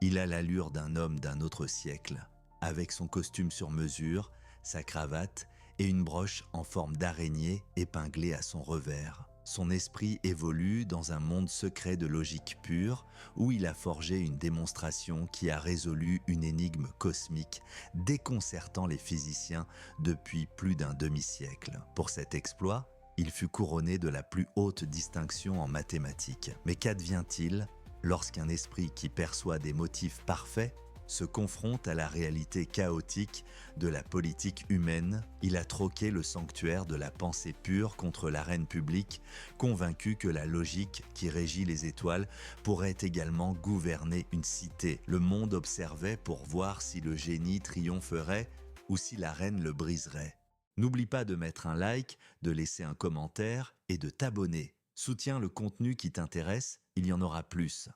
Il a l'allure d'un homme d'un autre siècle, avec son costume sur mesure, sa cravate et une broche en forme d'araignée épinglée à son revers. Son esprit évolue dans un monde secret de logique pure où il a forgé une démonstration qui a résolu une énigme cosmique déconcertant les physiciens depuis plus d'un demi-siècle. Pour cet exploit, il fut couronné de la plus haute distinction en mathématiques. Mais qu'advient-il lorsqu'un esprit qui perçoit des motifs parfaits se confronte à la réalité chaotique de la politique humaine? Il a troqué le sanctuaire de la pensée pure contre l'arène publique, convaincu que la logique qui régit les étoiles pourrait également gouverner une cité. Le monde observait pour voir si le génie triompherait ou si la reine le briserait. N'oublie pas de mettre un like, de laisser un commentaire et de t'abonner. Soutiens le contenu qui t'intéresse, il y en aura plus.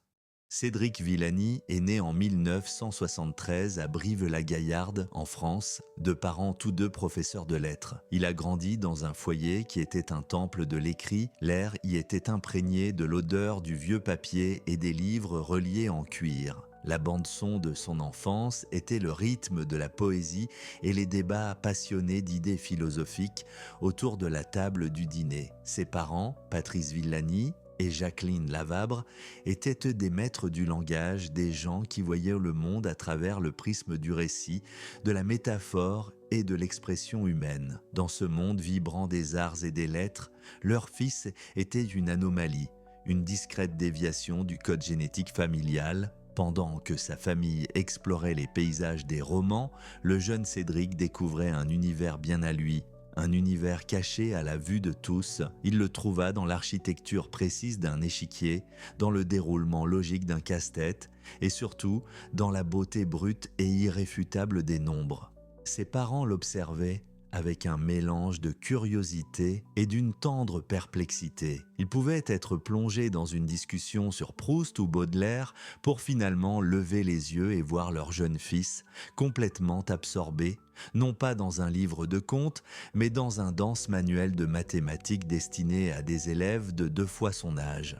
Cédric Villani est né en 1973 à Brive-la-Gaillarde, en France, de parents tous deux professeurs de lettres. Il a grandi dans un foyer qui était un temple de l'écrit. L'air y était imprégné de l'odeur du vieux papier et des livres reliés en cuir. La bande-son de son enfance était le rythme de la poésie et les débats passionnés d'idées philosophiques autour de la table du dîner. Ses parents, Patrice Villani et Jacqueline Lavabre, étaient des maîtres du langage, des gens qui voyaient le monde à travers le prisme du récit, de la métaphore et de l'expression humaine. Dans ce monde vibrant des arts et des lettres, leur fils était une anomalie, une discrète déviation du code génétique familial. Pendant que sa famille explorait les paysages des romans, le jeune Cédric découvrait un univers bien à lui, un univers caché à la vue de tous. Il le trouva dans l'architecture précise d'un échiquier, dans le déroulement logique d'un casse-tête et surtout dans la beauté brute et irréfutable des nombres. Ses parents l'observaient avec un mélange de curiosité et d'une tendre perplexité. Ils pouvaient être plongés dans une discussion sur Proust ou Baudelaire pour finalement lever les yeux et voir leur jeune fils complètement absorbé, non pas dans un livre de contes, mais dans un dense manuel de mathématiques destiné à des élèves de 2 fois son âge.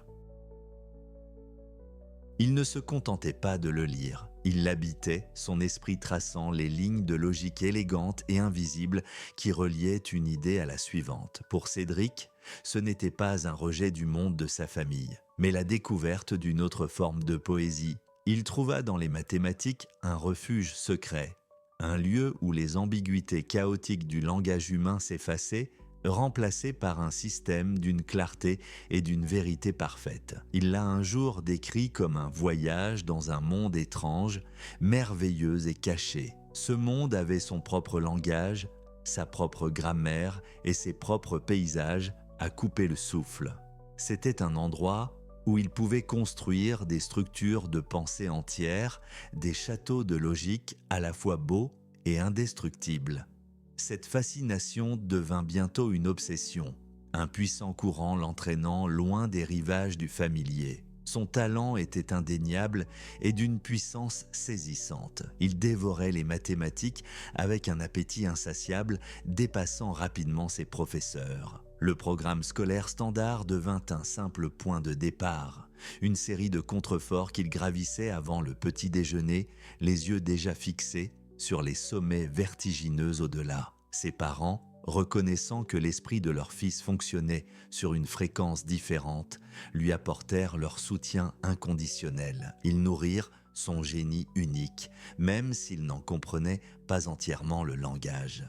Il ne se contentait pas de le lire, il l'habitait, son esprit traçant les lignes de logique élégantes et invisibles qui reliaient une idée à la suivante. Pour Cédric, ce n'était pas un rejet du monde de sa famille, mais la découverte d'une autre forme de poésie. Il trouva dans les mathématiques un refuge secret, un lieu où les ambiguïtés chaotiques du langage humain s'effaçaient, remplacé par un système d'une clarté et d'une vérité parfaite. Il l'a un jour décrit comme un voyage dans un monde étrange, merveilleux et caché. Ce monde avait son propre langage, sa propre grammaire et ses propres paysages à couper le souffle. C'était un endroit où il pouvait construire des structures de pensée entières, des châteaux de logique à la fois beaux et indestructibles. Cette fascination devint bientôt une obsession, un puissant courant l'entraînant loin des rivages du familier. Son talent était indéniable et d'une puissance saisissante. Il dévorait les mathématiques avec un appétit insatiable, dépassant rapidement ses professeurs. Le programme scolaire standard devint un simple point de départ, une série de contreforts qu'il gravissait avant le petit déjeuner, les yeux déjà fixés sur les sommets vertigineux au-delà. Ses parents, reconnaissant que l'esprit de leur fils fonctionnait sur une fréquence différente, lui apportèrent leur soutien inconditionnel. Ils nourrirent son génie unique, même s'il n'en comprenait pas entièrement le langage.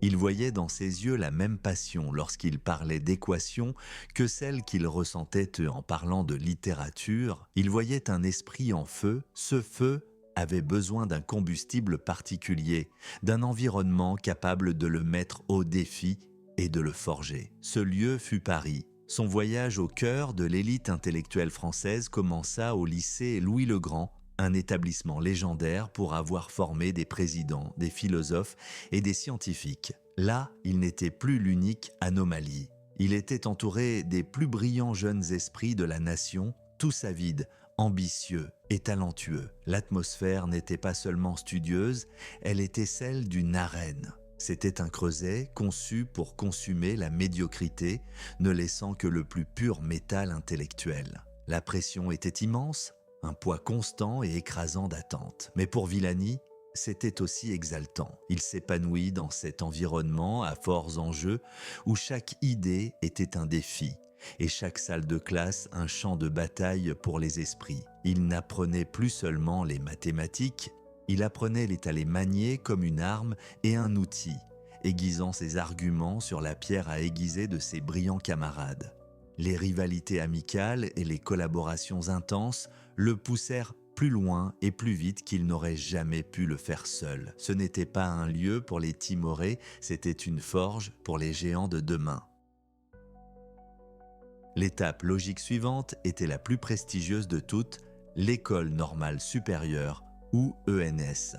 Il voyait dans ses yeux la même passion lorsqu'il parlait d'équations que celle qu'il ressentait en parlant de littérature. Il voyait un esprit en feu. Ce feu avait besoin d'un combustible particulier, d'un environnement capable de le mettre au défi et de le forger. Ce lieu fut Paris. Son voyage au cœur de l'élite intellectuelle française commença au lycée Louis-le-Grand, un établissement légendaire pour avoir formé des présidents, des philosophes et des scientifiques. Là, il n'était plus l'unique anomalie. Il était entouré des plus brillants jeunes esprits de la nation, tous avides, ambitieux et talentueux. L'atmosphère n'était pas seulement studieuse, elle était celle d'une arène. C'était un creuset conçu pour consumer la médiocrité, ne laissant que le plus pur métal intellectuel. La pression était immense, un poids constant et écrasant d'attente. Mais pour Villani, c'était aussi exaltant. Il s'épanouit dans cet environnement à forts enjeux où chaque idée était un défi et chaque salle de classe un champ de bataille pour les esprits. Il n'apprenait plus seulement les mathématiques, il apprenait à les manier comme une arme et un outil, aiguisant ses arguments sur la pierre à aiguiser de ses brillants camarades. Les rivalités amicales et les collaborations intenses le poussèrent plus loin et plus vite qu'il n'aurait jamais pu le faire seul. Ce n'était pas un lieu pour les timorés, c'était une forge pour les géants de demain. L'étape logique suivante était la plus prestigieuse de toutes, l'École normale supérieure, ou ENS.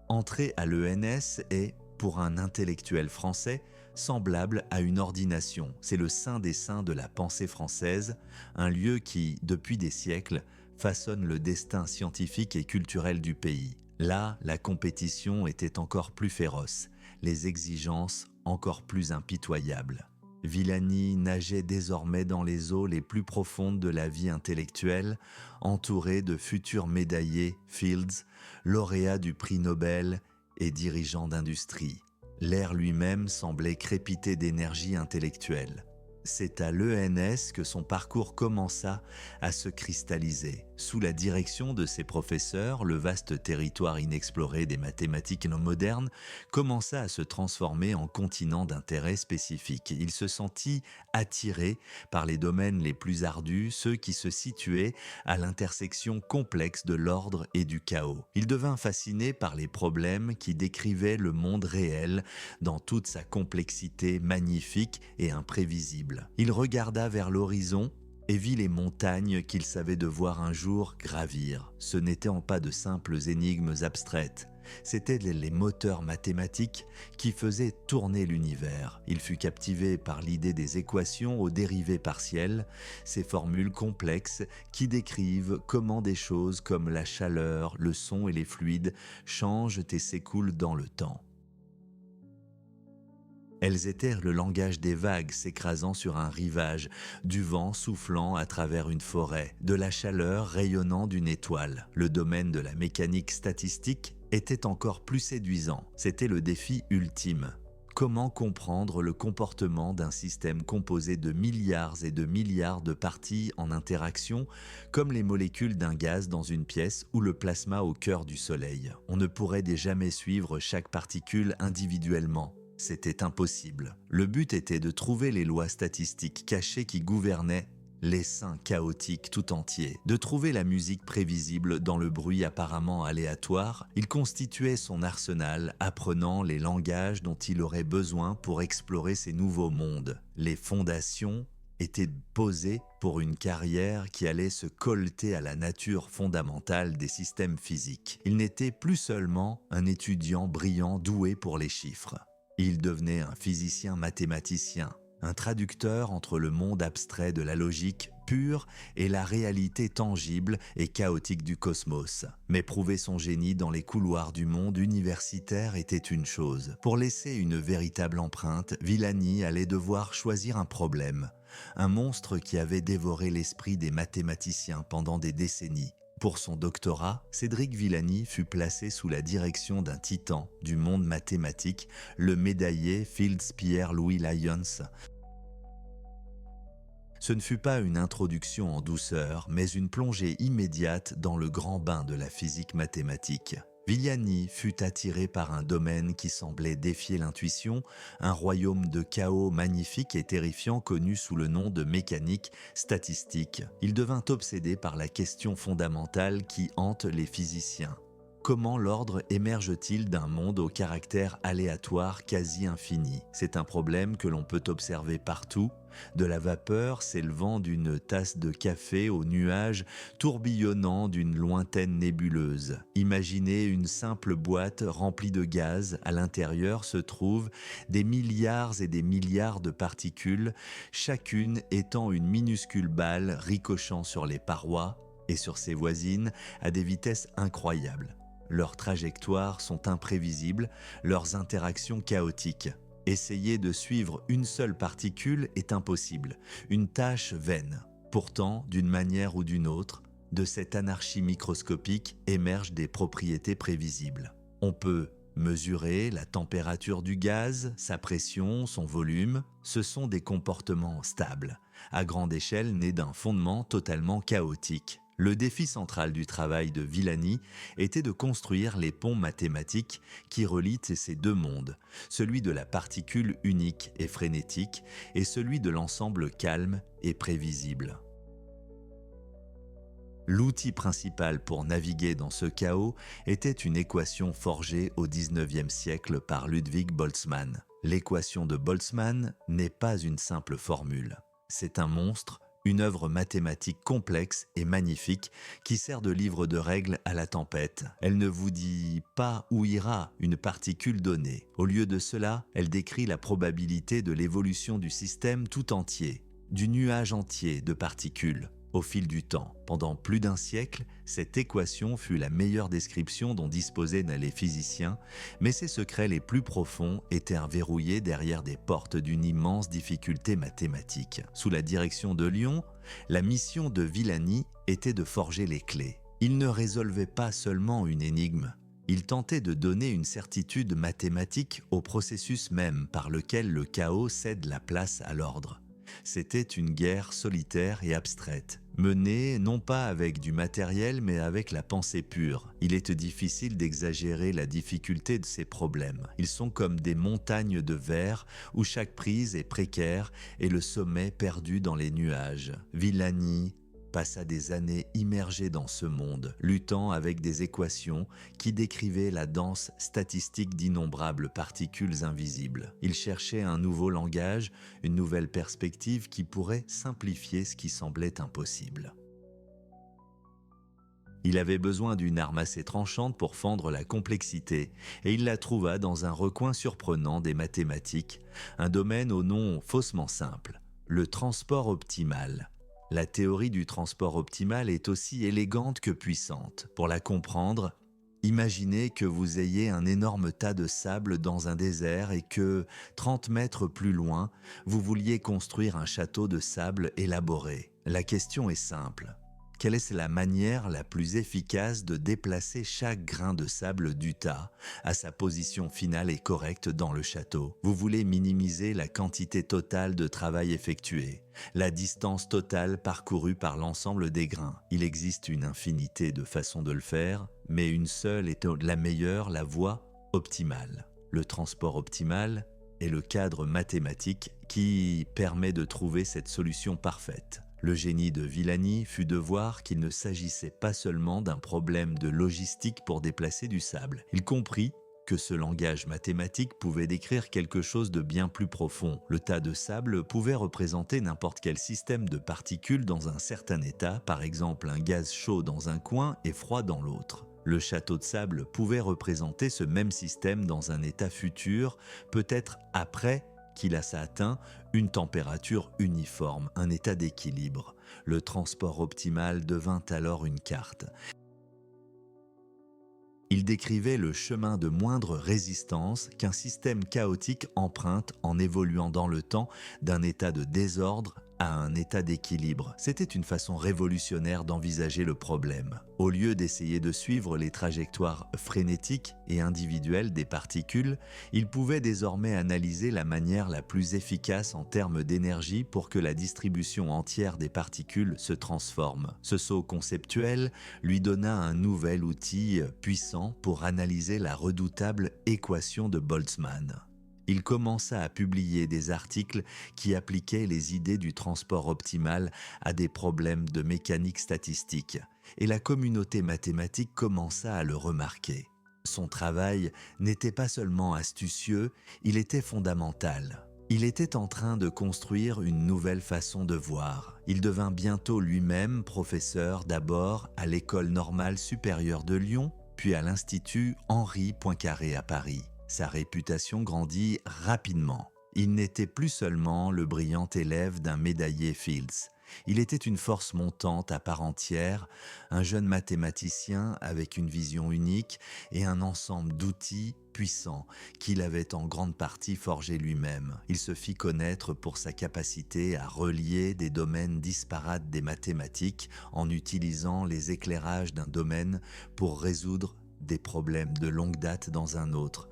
Entrer à l'ENS est, pour un intellectuel français, semblable à une ordination. C'est le saint des saints de la pensée française, un lieu qui, depuis des siècles, façonne le destin scientifique et culturel du pays. Là, la compétition était encore plus féroce, les exigences encore plus impitoyables. Villani nageait désormais dans les eaux les plus profondes de la vie intellectuelle, entouré de futurs médaillés Fields, lauréats du prix Nobel et dirigeants d'industrie. L'air lui-même semblait crépiter d'énergie intellectuelle. C'est à l'ENS que son parcours commença à se cristalliser. Sous la direction de ses professeurs, le vaste territoire inexploré des mathématiques modernes commença à se transformer en continent d'intérêt spécifique. Il se sentit attiré par les domaines les plus ardus, ceux qui se situaient à l'intersection complexe de l'ordre et du chaos. Il devint fasciné par les problèmes qui décrivaient le monde réel dans toute sa complexité magnifique et imprévisible. Il regarda vers l'horizon et vit les montagnes qu'il savait devoir un jour gravir. Ce n'étaient pas de simples énigmes abstraites, c'étaient les moteurs mathématiques qui faisaient tourner l'univers. Il fut captivé par l'idée des équations aux dérivées partielles, ces formules complexes qui décrivent comment des choses comme la chaleur, le son et les fluides changent et s'écoulent dans le temps. Elles étaient le langage des vagues s'écrasant sur un rivage, du vent soufflant à travers une forêt, de la chaleur rayonnant d'une étoile. Le domaine de la mécanique statistique était encore plus séduisant. C'était le défi ultime. Comment comprendre le comportement d'un système composé de milliards et de milliards de parties en interaction, comme les molécules d'un gaz dans une pièce ou le plasma au cœur du Soleil? On ne pourrait jamais suivre chaque particule individuellement. C'était impossible. Le but était de trouver les lois statistiques cachées qui gouvernaient l'essaim chaotique tout entier, de trouver la musique prévisible dans le bruit apparemment aléatoire. Il constituait son arsenal, apprenant les langages dont il aurait besoin pour explorer ces nouveaux mondes. Les fondations étaient posées pour une carrière qui allait se colleter à la nature fondamentale des systèmes physiques. Il n'était plus seulement un étudiant brillant doué pour les chiffres. Il devenait un physicien mathématicien, un traducteur entre le monde abstrait de la logique pure et la réalité tangible et chaotique du cosmos. Mais prouver son génie dans les couloirs du monde universitaire était une chose. Pour laisser une véritable empreinte, Villani allait devoir choisir un problème, un monstre qui avait dévoré l'esprit des mathématiciens pendant des décennies. Pour son doctorat, Cédric Villani fut placé sous la direction d'un titan du monde mathématique, le médaillé Fields Pierre-Louis Lyons. Ce ne fut pas une introduction en douceur, mais une plongée immédiate dans le grand bain de la physique mathématique. Villani fut attiré par un domaine qui semblait défier l'intuition, un royaume de chaos magnifique et terrifiant connu sous le nom de mécanique statistique. Il devint obsédé par la question fondamentale qui hante les physiciens. Comment l'ordre émerge-t-il d'un monde au caractère aléatoire quasi infini? C'est un problème que l'on peut observer partout, de la vapeur s'élevant d'une tasse de café aux nuages tourbillonnant d'une lointaine nébuleuse. Imaginez une simple boîte remplie de gaz. À l'intérieur se trouvent des milliards et des milliards de particules, chacune étant une minuscule balle ricochant sur les parois et sur ses voisines à des vitesses incroyables. Leurs trajectoires sont imprévisibles, leurs interactions chaotiques. Essayer de suivre une seule particule est impossible, une tâche vaine. Pourtant, d'une manière ou d'une autre, De cette anarchie microscopique émergent des propriétés prévisibles. On peut mesurer la température du gaz, sa pression, son volume. Ce sont des comportements stables, à grande échelle nés d'un fondement totalement chaotique. Le défi central du travail de Villani était de construire les ponts mathématiques qui relient ces deux mondes, celui de la particule unique et frénétique et celui de l'ensemble calme et prévisible. L'outil principal pour naviguer dans ce chaos était une équation forgée au XIXe siècle par Ludwig Boltzmann. L'équation de Boltzmann n'est pas une simple formule. C'est un monstre, une œuvre mathématique complexe et magnifique qui sert de livre de règles à la tempête. Elle ne vous dit pas où ira une particule donnée. Au lieu de cela, elle décrit la probabilité de l'évolution du système tout entier, du nuage entier de particules. Au fil du temps, pendant plus d'un siècle, cette équation fut la meilleure description dont disposaient les physiciens, mais ses secrets les plus profonds étaient verrouillés derrière des portes d'une immense difficulté mathématique. Sous la direction de Lyon, la mission de Villani était de forger les clés. Il ne résolvait pas seulement une énigme, il tentait de donner une certitude mathématique au processus même par lequel le chaos cède la place à l'ordre. C'était une guerre solitaire et abstraite, menée non pas avec du matériel mais avec la pensée pure. Il est difficile d'exagérer la difficulté de ces problèmes. Ils sont comme des montagnes de verre où chaque prise est précaire et le sommet perdu dans les nuages. Villani passa des années immergé dans ce monde, luttant avec des équations qui décrivaient la danse statistique d'innombrables particules invisibles. Il cherchait un nouveau langage, une nouvelle perspective qui pourrait simplifier ce qui semblait impossible. Il avait besoin d'une arme assez tranchante pour fendre la complexité, et il la trouva dans un recoin surprenant des mathématiques, un domaine au nom faussement simple, le transport optimal. La théorie du transport optimal est aussi élégante que puissante. Pour la comprendre, imaginez que vous ayez un énorme tas de sable dans un désert et que, 30 mètres plus loin, vous vouliez construire un château de sable élaboré. La question est simple. Quelle est la manière la plus efficace de déplacer chaque grain de sable du tas à sa position finale et correcte dans le château? Vous voulez minimiser la quantité totale de travail effectué, la distance totale parcourue par l'ensemble des grains. Il existe une infinité de façons de le faire, mais une seule est la meilleure, la voie optimale. Le transport optimal est le cadre mathématique qui permet de trouver cette solution parfaite. Le génie de Villani fut de voir qu'il ne s'agissait pas seulement d'un problème de logistique pour déplacer du sable. Il comprit que ce langage mathématique pouvait décrire quelque chose de bien plus profond. Le tas de sable pouvait représenter n'importe quel système de particules dans un certain état, par exemple un gaz chaud dans un coin et froid dans l'autre. Le château de sable pouvait représenter ce même système dans un état futur, peut-être après qu'il a atteint une température uniforme, un état d'équilibre. Le transport optimal devint alors une carte. Il décrivait le chemin de moindre résistance qu'un système chaotique emprunte en évoluant dans le temps d'un état de désordre à un état d'équilibre. C'était une façon révolutionnaire d'envisager le problème. Au lieu d'essayer de suivre les trajectoires frénétiques et individuelles des particules, il pouvait désormais analyser la manière la plus efficace en termes d'énergie pour que la distribution entière des particules se transforme. Ce saut conceptuel lui donna un nouvel outil puissant pour analyser la redoutable équation de Boltzmann. Il commença à publier des articles qui appliquaient les idées du transport optimal à des problèmes de mécanique statistique, et la communauté mathématique commença à le remarquer. Son travail n'était pas seulement astucieux, il était fondamental. Il était en train de construire une nouvelle façon de voir. Il devint bientôt lui-même professeur d'abord à l'École normale supérieure de Lyon, puis à l'Institut Henri Poincaré à Paris. Sa réputation grandit rapidement. Il n'était plus seulement le brillant élève d'un médaillé Fields, Il était une force montante à part entière, un jeune mathématicien avec une vision unique et un ensemble d'outils puissants qu'il avait en grande partie forgé lui-même. Il se fit connaître pour sa capacité à relier des domaines disparates des mathématiques en utilisant les éclairages d'un domaine pour résoudre des problèmes de longue date dans un autre.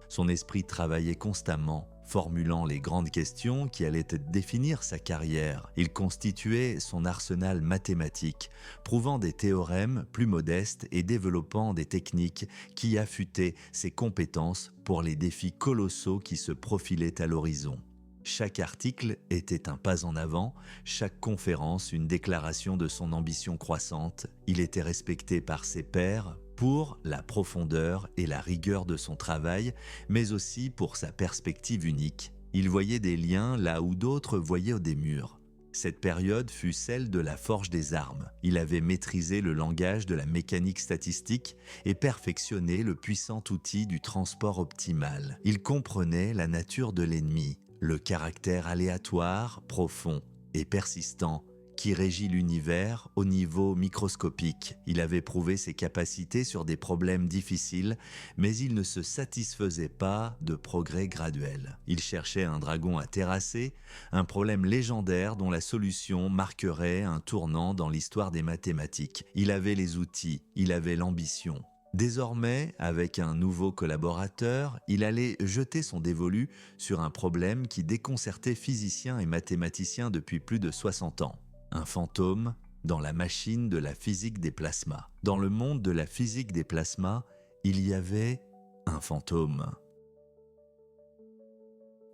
Son esprit travaillait constamment, formulant les grandes questions qui allaient définir sa carrière. Il constituait son arsenal mathématique, prouvant des théorèmes plus modestes et développant des techniques qui affûtaient ses compétences pour les défis colossaux qui se profilaient à l'horizon. Chaque article était un pas en avant, chaque conférence une déclaration de son ambition croissante. Il était respecté par ses pairs pour la profondeur et la rigueur de son travail, mais aussi pour sa perspective unique. Il voyait des liens là où d'autres voyaient des murs. Cette période fut celle de la forge des armes. Il avait maîtrisé le langage de la mécanique statistique et perfectionné le puissant outil du transport optimal. Il comprenait la nature de l'ennemi, le caractère aléatoire, profond et persistant qui régit l'univers au niveau microscopique. Il avait prouvé ses capacités sur des problèmes difficiles, mais il ne se satisfaisait pas de progrès graduels. Il cherchait un dragon à terrasser, un problème légendaire dont la solution marquerait un tournant dans l'histoire des mathématiques. Il avait les outils, il avait l'ambition. Désormais, avec un nouveau collaborateur, il allait jeter son dévolu sur un problème qui déconcertait physiciens et mathématiciens depuis plus de 60 ans. Un fantôme dans la machine de la physique des plasmas. Dans le monde de la physique des plasmas, il y avait un fantôme.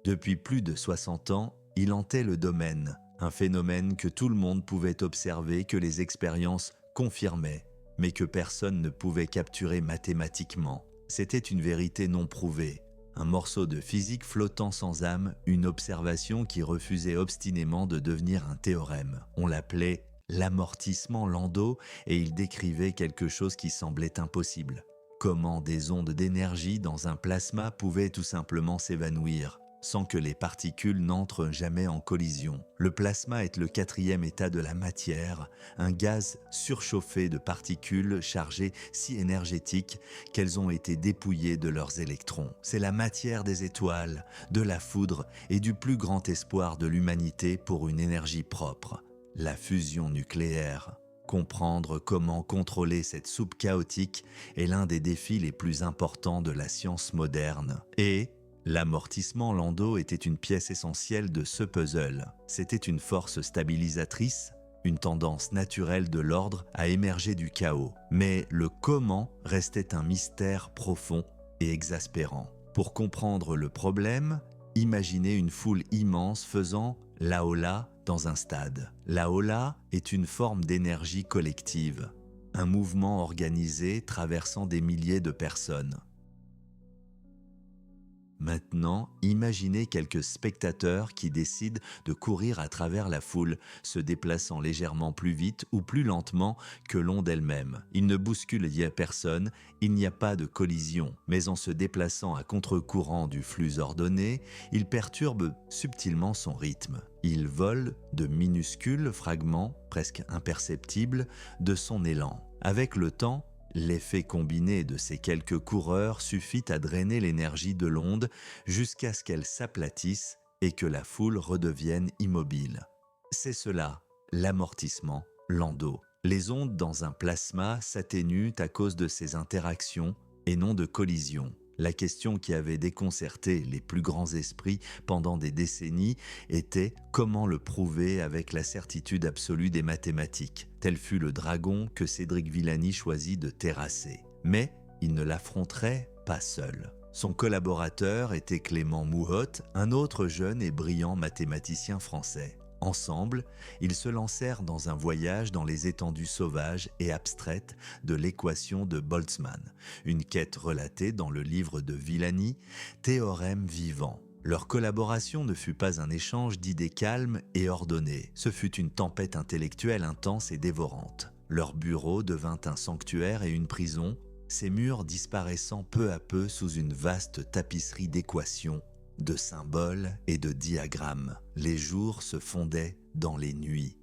Depuis plus de 60 ans, il hantait le domaine, un phénomène que tout le monde pouvait observer, que les expériences confirmaient, mais que personne ne pouvait capturer mathématiquement. C'était une vérité non prouvée. Un morceau de physique flottant sans âme, une observation qui refusait obstinément de devenir un théorème. On l'appelait l'amortissement Landau et il décrivait quelque chose qui semblait impossible. Comment des ondes d'énergie dans un plasma pouvaient tout simplement s'évanouir, sans que les particules n'entrent jamais en collision. Le plasma est le 4e état de la matière, un gaz surchauffé de particules chargées si énergétiques qu'elles ont été dépouillées de leurs électrons. C'est la matière des étoiles, de la foudre et du plus grand espoir de l'humanité pour une énergie propre, la fusion nucléaire. Comprendre comment contrôler cette soupe chaotique est l'un des défis les plus importants de la science moderne. Et l'amortissement Landau était une pièce essentielle de ce puzzle. C'était une force stabilisatrice, une tendance naturelle de l'ordre à émerger du chaos. Mais le comment restait un mystère profond et exaspérant. Pour comprendre le problème, imaginez une foule immense faisant la hola dans un stade. La hola est une forme d'énergie collective, un mouvement organisé traversant des milliers de personnes. Maintenant, imaginez quelques spectateurs qui décident de courir à travers la foule, se déplaçant légèrement plus vite ou plus lentement que l'onde elle-même. Ils ne bousculent personne, il n'y a pas de collision, mais en se déplaçant à contre-courant du flux ordonné, ils perturbent subtilement son rythme. Ils volent de minuscules fragments, presque imperceptibles, de son élan. Avec le temps, l'effet combiné de ces quelques coureurs suffit à drainer l'énergie de l'onde jusqu'à ce qu'elle s'aplatisse et que la foule redevienne immobile. C'est cela, l'amortissement Landau. Les ondes dans un plasma s'atténuent à cause de ces interactions et non de collisions. La question qui avait déconcerté les plus grands esprits pendant des décennies était comment le prouver avec la certitude absolue des mathématiques. Tel fut le dragon que Cédric Villani choisit de terrasser. Mais il ne l'affronterait pas seul. Son collaborateur était Clément Mouhot, un autre jeune et brillant mathématicien français. Ensemble, ils se lancèrent dans un voyage dans les étendues sauvages et abstraites de l'équation de Boltzmann, une quête relatée dans le livre de Villani, Théorème vivant. Leur collaboration ne fut pas un échange d'idées calmes et ordonnées, ce fut une tempête intellectuelle intense et dévorante. Leur bureau devint un sanctuaire et une prison, ses murs disparaissant peu à peu sous une vaste tapisserie d'équations de symboles et de diagrammes. Les jours se fondaient dans les nuits.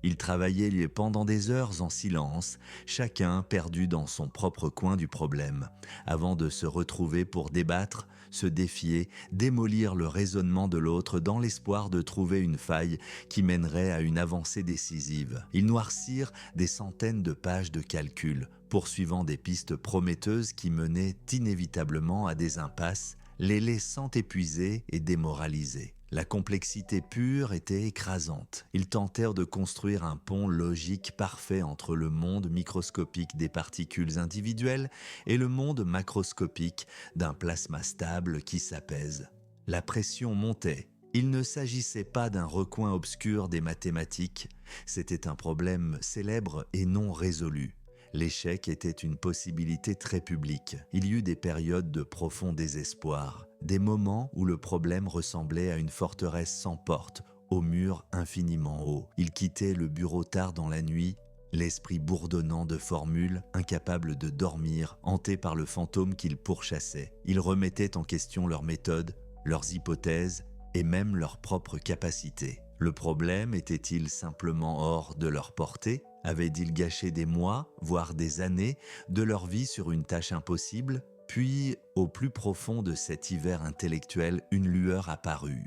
Ils travaillaient pendant des heures en silence, chacun perdu dans son propre coin du problème, avant de se retrouver pour débattre, se défier, démolir le raisonnement de l'autre dans l'espoir de trouver une faille qui mènerait à une avancée décisive. Ils noircirent des centaines de pages de calcul, poursuivant des pistes prometteuses qui menaient inévitablement à des impasses, les laissant épuisés et démoralisés. La complexité pure était écrasante. Ils tentèrent de construire un pont logique parfait entre le monde microscopique des particules individuelles et le monde macroscopique d'un plasma stable qui s'apaise. La pression montait. Il ne s'agissait pas d'un recoin obscur des mathématiques, c'était un problème célèbre et non résolu. L'échec était une possibilité très publique. Il y eut des périodes de profond désespoir, des moments où le problème ressemblait à une forteresse sans porte, aux murs infiniment hauts. Il quittait le bureau tard dans la nuit, l'esprit bourdonnant de formules, incapable de dormir, hanté par le fantôme qu'il pourchassait. Il remettait en question leurs méthodes, leurs hypothèses et même leurs propres capacités. Le problème était-il simplement hors de leur portée ? Avaient-ils gâché des mois, voire des années, de leur vie sur une tâche impossible ? Puis, au plus profond de cet hiver intellectuel, une lueur apparut.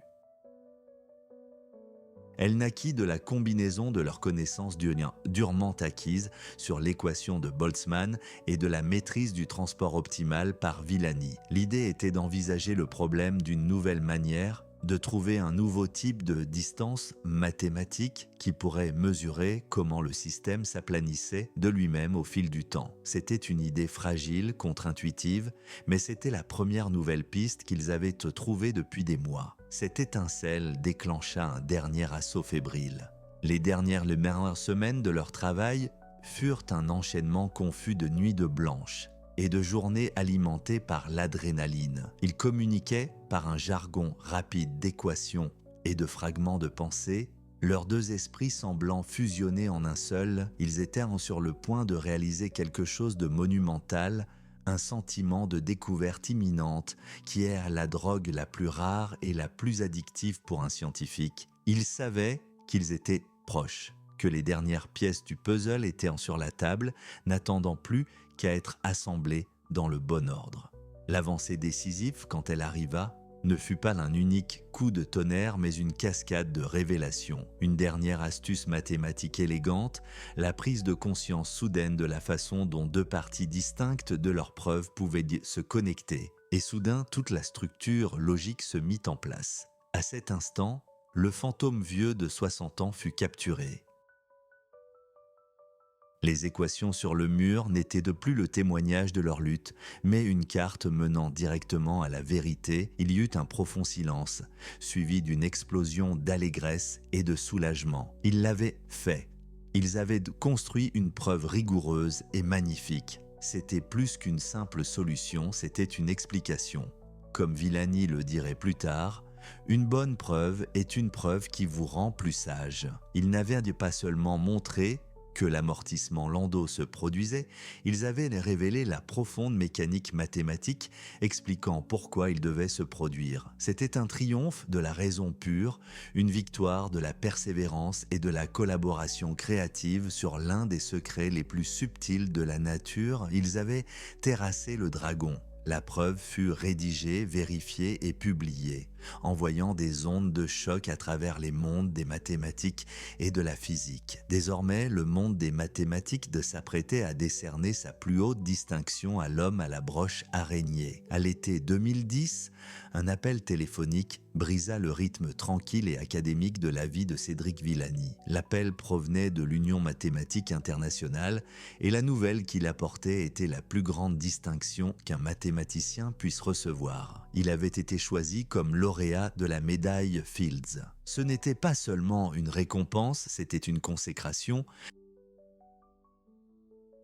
Elle naquit de la combinaison de leurs connaissances durement acquises sur l'équation de Boltzmann et de la maîtrise du transport optimal par Villani. L'idée était d'envisager le problème d'une nouvelle manière, de trouver un nouveau type de distance mathématique qui pourrait mesurer comment le système s'aplanissait de lui-même au fil du temps. C'était une idée fragile, contre-intuitive, mais c'était la première nouvelle piste qu'ils avaient trouvée depuis des mois. Cette étincelle déclencha un dernier assaut fébrile. Les dernières semaines de leur travail furent un enchaînement confus de nuits blanches et de journées alimentées par l'adrénaline. Ils communiquaient par un jargon rapide d'équations et de fragments de pensée, leurs deux esprits semblant fusionner en un seul. Ils étaient sur le point de réaliser quelque chose de monumental, un sentiment de découverte imminente qui est la drogue la plus rare et la plus addictive pour un scientifique. Ils savaient qu'ils étaient proches, que les dernières pièces du puzzle étaient sur la table, n'attendant plus qu'à être assemblées dans le bon ordre. L'avancée décisive, quand elle arriva, ne fut pas un unique coup de tonnerre, mais une cascade de révélations. Une dernière astuce mathématique élégante, la prise de conscience soudaine de la façon dont deux parties distinctes de leur preuve pouvaient se connecter. Et soudain, toute la structure logique se mit en place. À cet instant, le fantôme vieux de 60 ans fut capturé. Les équations sur le mur n'étaient de plus le témoignage de leur lutte, mais une carte menant directement à la vérité. Il y eut un profond silence, suivi d'une explosion d'allégresse et de soulagement. Ils l'avaient fait. Ils avaient construit une preuve rigoureuse et magnifique. C'était plus qu'une simple solution, c'était une explication. Comme Villani le dirait plus tard, une bonne preuve est une preuve qui vous rend plus sage. Ils n'avaient pas seulement montré que l'amortissement Landau se produisait, ils avaient révélé la profonde mécanique mathématique expliquant pourquoi il devait se produire. C'était un triomphe de la raison pure, une victoire de la persévérance et de la collaboration créative sur l'un des secrets les plus subtils de la nature. Ils avaient terrassé le dragon. La preuve fut rédigée, vérifiée et publiée, envoyant des ondes de choc à travers les mondes des mathématiques et de la physique. Désormais, le monde des mathématiques s'apprêtait à décerner sa plus haute distinction à l'homme à la broche araignée. À l'été 2010, un appel téléphonique brisa le rythme tranquille et académique de la vie de Cédric Villani. L'appel provenait de l'Union mathématique internationale et la nouvelle qu'il apportait était la plus grande distinction qu'un mathématicien puisse recevoir. Il avait été choisi comme lauréat de la médaille Fields. Ce n'était pas seulement une récompense, c'était une consécration.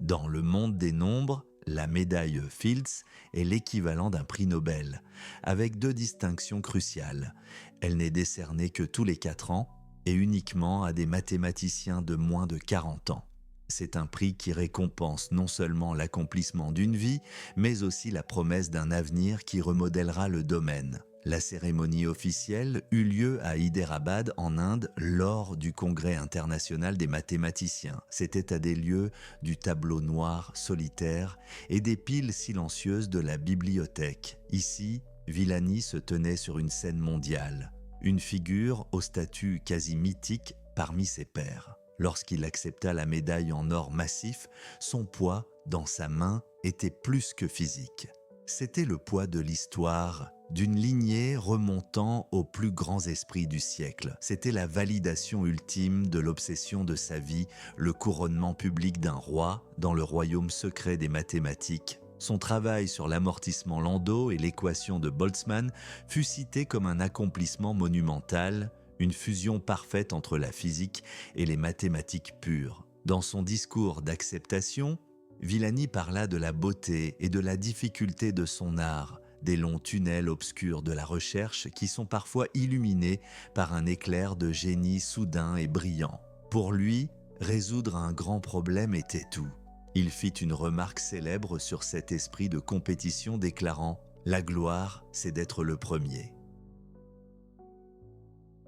Dans le monde des nombres, la médaille Fields est l'équivalent d'un prix Nobel, avec deux distinctions cruciales. Elle n'est décernée que tous les 4 ans et uniquement à des mathématiciens de moins de 40 ans. C'est un prix qui récompense non seulement l'accomplissement d'une vie, mais aussi la promesse d'un avenir qui remodèlera le domaine. La cérémonie officielle eut lieu à Hyderabad en Inde lors du Congrès international des mathématiciens. C'était à des lieux du tableau noir solitaire et des piles silencieuses de la bibliothèque. Ici, Villani se tenait sur une scène mondiale, une figure au statut quasi mythique parmi ses pairs. Lorsqu'il accepta la médaille en or massif, son poids, dans sa main, était plus que physique. C'était le poids de l'histoire, d'une lignée remontant aux plus grands esprits du siècle. C'était la validation ultime de l'obsession de sa vie, le couronnement public d'un roi dans le royaume secret des mathématiques. Son travail sur l'amortissement Landau et l'équation de Boltzmann fut cité comme un accomplissement monumental, une fusion parfaite entre la physique et les mathématiques pures. Dans son discours d'acceptation, Villani parla de la beauté et de la difficulté de son art, des longs tunnels obscurs de la recherche qui sont parfois illuminés par un éclair de génie soudain et brillant. Pour lui, résoudre un grand problème était tout. Il fit une remarque célèbre sur cet esprit de compétition déclarant « La gloire, c'est d'être le premier ».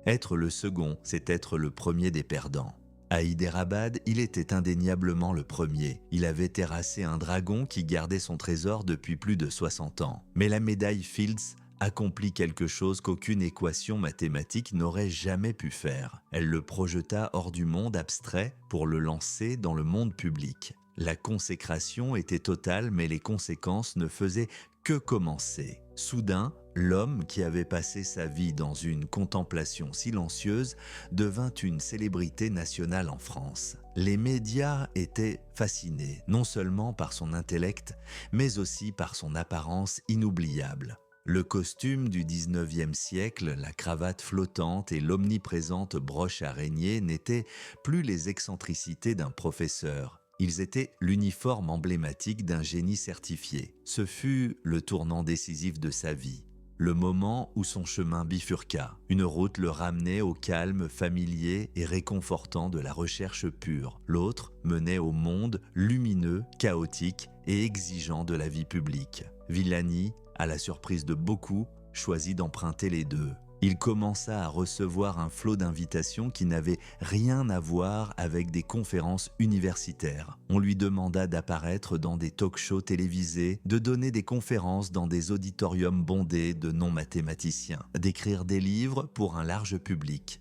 Être le second, c'est être le premier des perdants. À Hyderabad, il était indéniablement le premier. Il avait terrassé un dragon qui gardait son trésor depuis plus de 60 ans. Mais la médaille Fields accomplit quelque chose qu'aucune équation mathématique n'aurait jamais pu faire. Elle le projeta hors du monde abstrait pour le lancer dans le monde public. La consécration était totale, mais les conséquences ne faisaient que commencer. Soudain, l'homme qui avait passé sa vie dans une contemplation silencieuse devint une célébrité nationale en France. Les médias étaient fascinés, non seulement par son intellect, mais aussi par son apparence inoubliable. Le costume du 19e siècle, la cravate flottante et l'omniprésente broche araignée n'étaient plus les excentricités d'un professeur. Ils étaient l'uniforme emblématique d'un génie certifié. Ce fut le tournant décisif de sa vie, le moment où son chemin bifurqua. Une route le ramenait au calme familier et réconfortant de la recherche pure. L'autre menait au monde lumineux, chaotique et exigeant de la vie publique. Villani, à la surprise de beaucoup, choisit d'emprunter les deux. Il commença à recevoir un flot d'invitations qui n'avaient rien à voir avec des conférences universitaires. On lui demanda d'apparaître dans des talk-shows télévisés, de donner des conférences dans des auditoriums bondés de non-mathématiciens, d'écrire des livres pour un large public.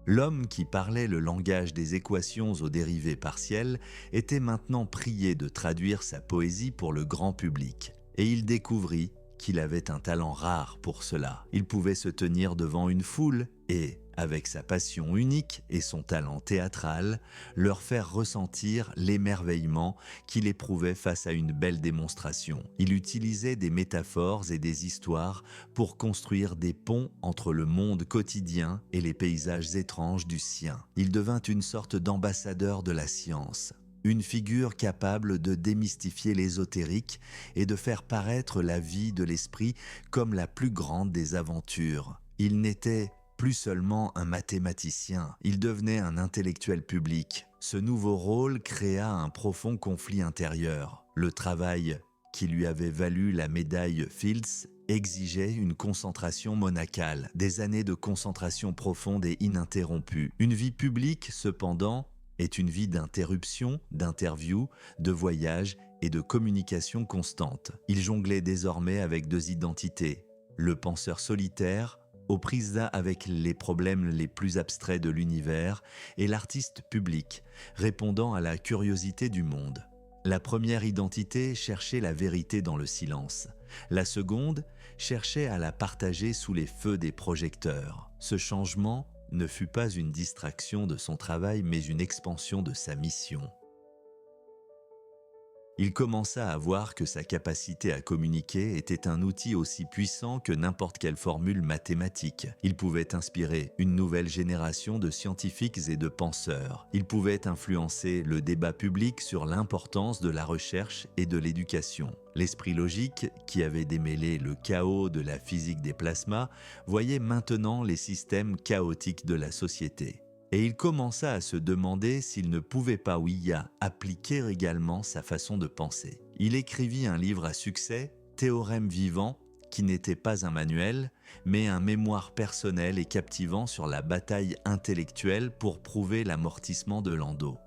L'homme qui parlait le langage des équations aux dérivées partielles était maintenant prié de traduire sa poésie pour le grand public. Et il découvrit qu'il avait un talent rare pour cela. Il pouvait se tenir devant une foule et, avec sa passion unique et son talent théâtral, leur faire ressentir l'émerveillement qu'il éprouvait face à une belle démonstration. Il utilisait des métaphores et des histoires pour construire des ponts entre le monde quotidien et les paysages étranges du sien. Il devint une sorte d'ambassadeur de la science. Une figure capable de démystifier l'ésotérique et de faire paraître la vie de l'esprit comme la plus grande des aventures. Il n'était plus seulement un mathématicien, il devenait un intellectuel public. Ce nouveau rôle créa un profond conflit intérieur. Le travail qui lui avait valu la médaille Fields exigeait une concentration monacale, des années de concentration profonde et ininterrompue. Une vie publique, cependant, est une vie d'interruption, d'interviews, de voyages et de communication constante. Il jonglait désormais avec deux identités, le penseur solitaire, aux prises avec les problèmes les plus abstraits de l'univers, et l'artiste public, répondant à la curiosité du monde. La première identité cherchait la vérité dans le silence. La seconde cherchait à la partager sous les feux des projecteurs. Ce changement ne fut pas une distraction de son travail, mais une expansion de sa mission. Il commença à voir que sa capacité à communiquer était un outil aussi puissant que n'importe quelle formule mathématique. Il pouvait inspirer une nouvelle génération de scientifiques et de penseurs. Il pouvait influencer le débat public sur l'importance de la recherche et de l'éducation. L'esprit logique, qui avait démêlé le chaos de la physique des plasmas, voyait maintenant les systèmes chaotiques de la société. Et il commença à se demander s'il ne pouvait pas ou y a appliquer également sa façon de penser. Il écrivit un livre à succès, Théorème vivant, qui n'était pas un manuel, mais un mémoire personnel et captivant sur la bataille intellectuelle pour prouver l'amortissement de Landau.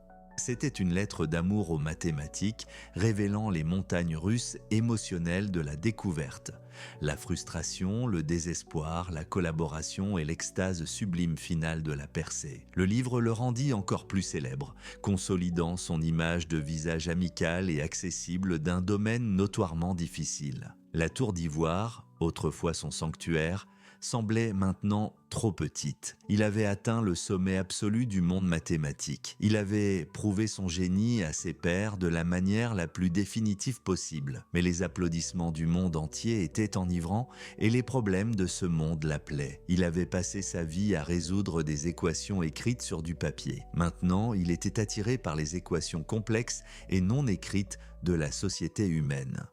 C'était une lettre d'amour aux mathématiques, révélant les montagnes russes émotionnelles de la découverte. La frustration, le désespoir, la collaboration et l'extase sublime finale de la percée. Le livre le rendit encore plus célèbre, consolidant son image de visage amical et accessible d'un domaine notoirement difficile. La tour d'ivoire, autrefois son sanctuaire, semblait maintenant trop petite. Il avait atteint le sommet absolu du monde mathématique. Il avait prouvé son génie à ses pairs de la manière la plus définitive possible. Mais les applaudissements du monde entier étaient enivrants et les problèmes de ce monde l'appelaient. Il avait passé sa vie à résoudre des équations écrites sur du papier. Maintenant, il était attiré par les équations complexes et non écrites de la société humaine.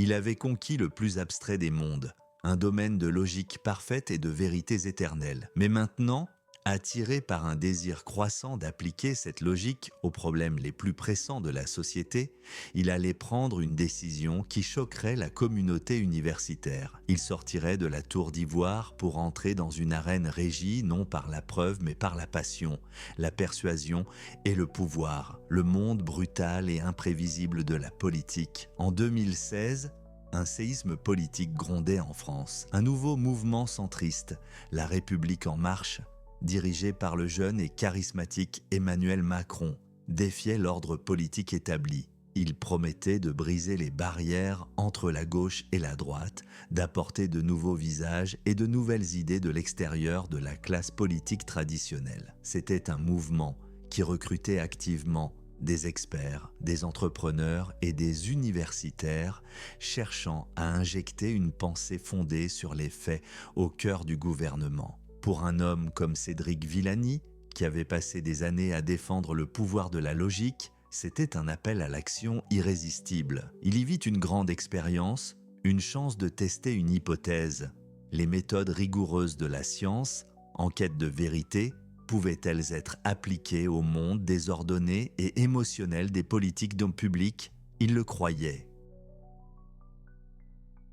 Il avait conquis le plus abstrait des mondes, un domaine de logique parfaite et de vérités éternelles. Mais maintenant, attiré par un désir croissant d'appliquer cette logique aux problèmes les plus pressants de la société, il allait prendre une décision qui choquerait la communauté universitaire. Il sortirait de la tour d'ivoire pour entrer dans une arène régie non par la preuve mais par la passion, la persuasion et le pouvoir, le monde brutal et imprévisible de la politique. En 2016, un séisme politique grondait en France. Un nouveau mouvement centriste, La République en marche, dirigé par le jeune et charismatique Emmanuel Macron, défiait l'ordre politique établi. Il promettait de briser les barrières entre la gauche et la droite, d'apporter de nouveaux visages et de nouvelles idées de l'extérieur de la classe politique traditionnelle. C'était un mouvement qui recrutait activement des experts, des entrepreneurs et des universitaires cherchant à injecter une pensée fondée sur les faits au cœur du gouvernement. Pour un homme comme Cédric Villani, qui avait passé des années à défendre le pouvoir de la logique, c'était un appel à l'action irrésistible. Il y vit une grande expérience, une chance de tester une hypothèse. Les méthodes rigoureuses de la science, en quête de vérité, pouvaient-elles être appliquées au monde désordonné et émotionnel des politiques d'hommes publics? Il le croyait.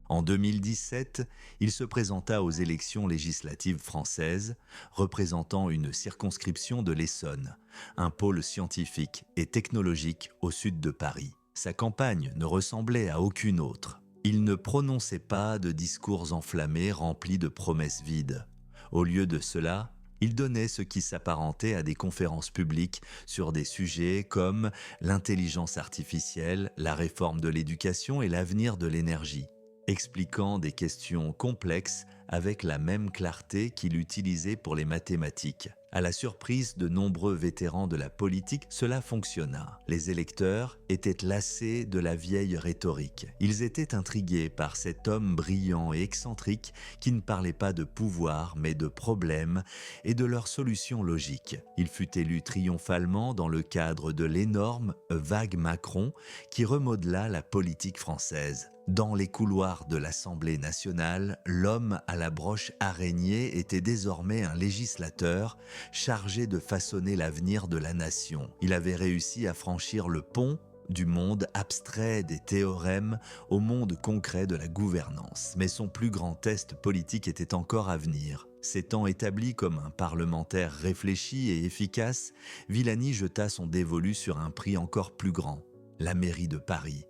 En 2017, il se présenta aux élections législatives françaises, représentant une circonscription de l'Essonne, un pôle scientifique et technologique au sud de Paris. Sa campagne ne ressemblait à aucune autre. Il ne prononçait pas de discours enflammés remplis de promesses vides. Au lieu de cela, il donnait ce qui s'apparentait à des conférences publiques sur des sujets comme l'intelligence artificielle, la réforme de l'éducation et l'avenir de l'énergie, expliquant des questions complexes avec la même clarté qu'il utilisait pour les mathématiques. À la surprise de nombreux vétérans de la politique, cela fonctionna. Les électeurs étaient lassés de la vieille rhétorique. Ils étaient intrigués par cet homme brillant et excentrique qui ne parlait pas de pouvoir mais de problèmes et de leurs solutions logiques. Il fut élu triomphalement dans le cadre de l'énorme vague Macron qui remodela la politique française. Dans les couloirs de l'Assemblée nationale, l'homme à la broche araignée était désormais un législateur chargé de façonner l'avenir de la nation. Il avait réussi à franchir le pont du monde abstrait des théorèmes au monde concret de la gouvernance. Mais son plus grand test politique était encore à venir. S'étant établi comme un parlementaire réfléchi et efficace, Villani jeta son dévolu sur un prix encore plus grand, la mairie de Paris.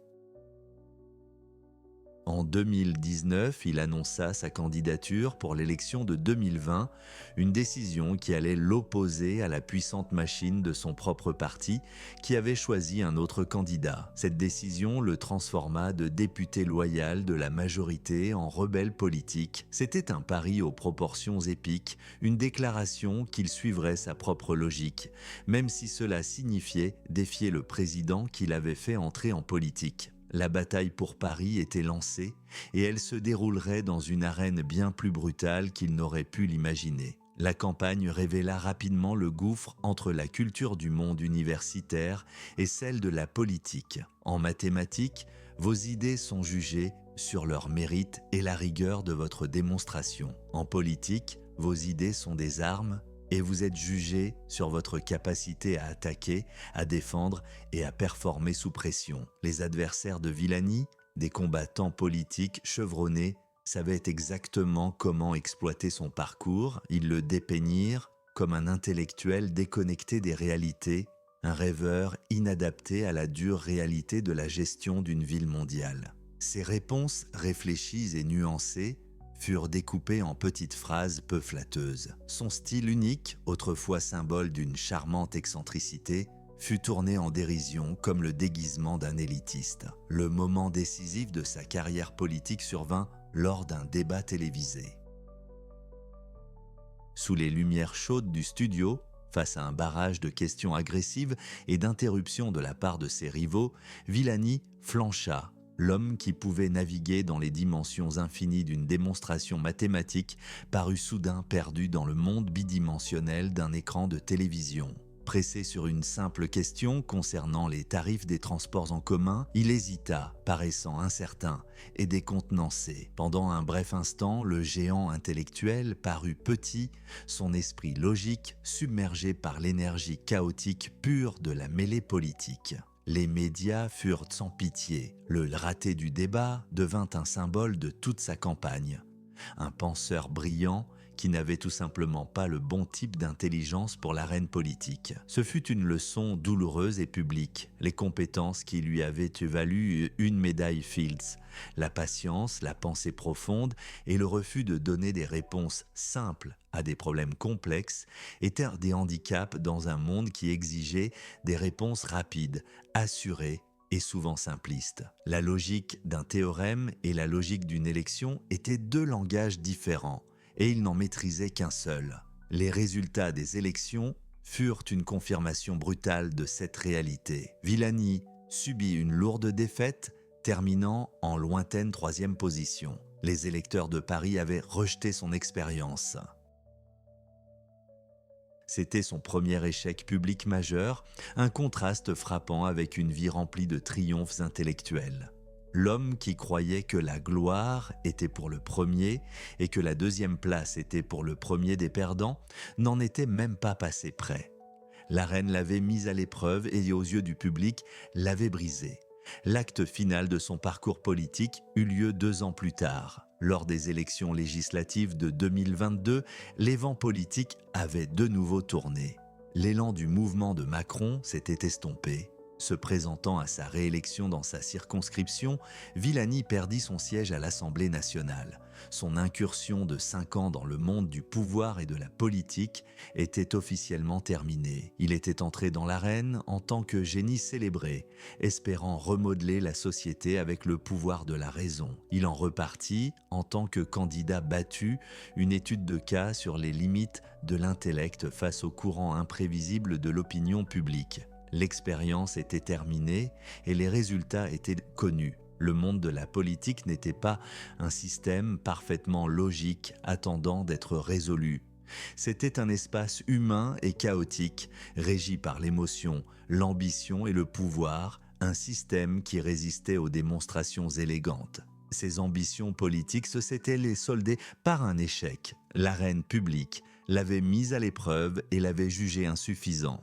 En 2019, il annonça sa candidature pour l'élection de 2020, une décision qui allait l'opposer à la puissante machine de son propre parti qui avait choisi un autre candidat. Cette décision le transforma de député loyal de la majorité en rebelle politique. C'était un pari aux proportions épiques, une déclaration qu'il suivrait sa propre logique, même si cela signifiait défier le président qui l'avait fait entrer en politique. La bataille pour Paris était lancée et elle se déroulerait dans une arène bien plus brutale qu'il n'aurait pu l'imaginer. La campagne révéla rapidement le gouffre entre la culture du monde universitaire et celle de la politique. En mathématiques, vos idées sont jugées sur leur mérite et la rigueur de votre démonstration. En politique, Vos idées sont des armes et vous êtes jugé sur votre capacité à attaquer, à défendre et à performer sous pression. Les adversaires de Villani, des combattants politiques chevronnés, savaient exactement comment exploiter son parcours. Ils le dépeignirent comme un intellectuel déconnecté des réalités, un rêveur inadapté à la dure réalité de la gestion d'une ville mondiale. Ses réponses réfléchies et nuancées furent découpées en petites phrases peu flatteuses. Son style unique, autrefois symbole d'une charmante excentricité, fut tourné en dérision comme le déguisement d'un élitiste. Le moment décisif de sa carrière politique survint lors d'un débat télévisé. Sous les lumières chaudes du studio, face à un barrage de questions agressives et d'interruptions de la part de ses rivaux, Villani flancha. L'homme qui pouvait naviguer dans les dimensions infinies d'une démonstration mathématique parut soudain perdu dans le monde bidimensionnel d'un écran de télévision. Pressé sur une simple question concernant les tarifs des transports en commun, il hésita, paraissant incertain et décontenancé. Pendant un bref instant, le géant intellectuel parut petit, son esprit logique submergé par l'énergie chaotique pure de la mêlée politique. Les médias furent sans pitié. Le raté du débat devint un symbole de toute sa campagne. Un penseur brillant qui n'avait tout simplement pas le bon type d'intelligence pour l'arène politique. Ce fut une leçon douloureuse et publique, les compétences qui lui avaient valu une médaille Fields, la patience, la pensée profonde et le refus de donner des réponses simples à des problèmes complexes étaient des handicaps dans un monde qui exigeait des réponses rapides, assurées et souvent simplistes. La logique d'un théorème et la logique d'une élection étaient deux langages différents, et il n'en maîtrisait qu'un seul. Les résultats des élections furent une confirmation brutale de cette réalité. Villani subit une lourde défaite, terminant en lointaine 3e position. Les électeurs de Paris avaient rejeté son expérience. C'était son premier échec public majeur, un contraste frappant avec une vie remplie de triomphes intellectuels. L'homme qui croyait que la gloire était pour le premier et que la 2e place était pour le premier des perdants n'en était même pas passé près. La reine l'avait mise à l'épreuve et aux yeux du public l'avait brisé. L'acte final de son parcours politique eut lieu 2 ans plus tard. Lors des élections législatives de 2022, les vents politiques avaient de nouveau tourné. L'élan du mouvement de Macron s'était estompé. Se présentant à sa réélection dans sa circonscription, Villani perdit son siège à l'Assemblée nationale. Son incursion de 5 ans dans le monde du pouvoir et de la politique était officiellement terminée. Il était entré dans l'arène en tant que génie célébré, espérant remodeler la société avec le pouvoir de la raison. Il en repartit en tant que candidat battu, une étude de cas sur les limites de l'intellect face au courant imprévisible de l'opinion publique. L'expérience était terminée et les résultats étaient connus. Le monde de la politique n'était pas un système parfaitement logique attendant d'être résolu. C'était un espace humain et chaotique, régi par l'émotion, l'ambition et le pouvoir, un système qui résistait aux démonstrations élégantes. Ses ambitions politiques se s'étaient les soldées par un échec. L'arène publique l'avait mise à l'épreuve et l'avait jugé insuffisant.